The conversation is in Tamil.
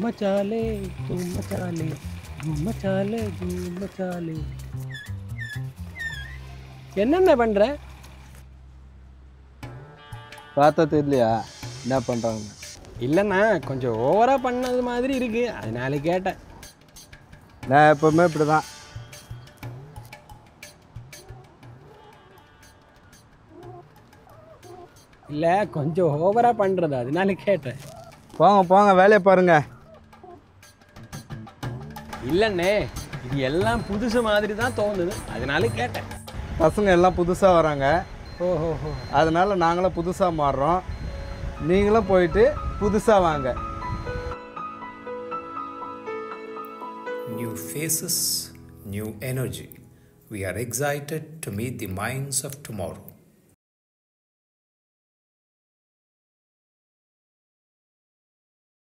மச்சாலே மச்சாலே மச்சாலே மச்சாலே. என்னென்ன பண்ற? பார்த்தா தெரியலையா என்ன பண்ணுறாங்க? இல்லைண்ணா, கொஞ்சம் ஓவரா பண்ணது மாதிரி இருக்கு, அதனால கேட்டேன். நான் எப்போவுமே இப்படி தான். இல்லை, கொஞ்சம் ஓவரா பண்றது, அதனால கேட்டேன். போங்க போங்க வேலையை பாருங்க. இல்லைண்ணே, இது எல்லாம் புதுசு மாதிரி தான் தோணுது, அதனால கேட்டேன். பசங்க எல்லாம் புதுசாக வராங்க, ஓஹோஹோ. அதனால நாங்களும் புதுசாக மாறுறோம். நீங்களும் போயிட்டு புதுசாக வாங்க. New faces, new energy. We are excited to meet the minds of tomorrow.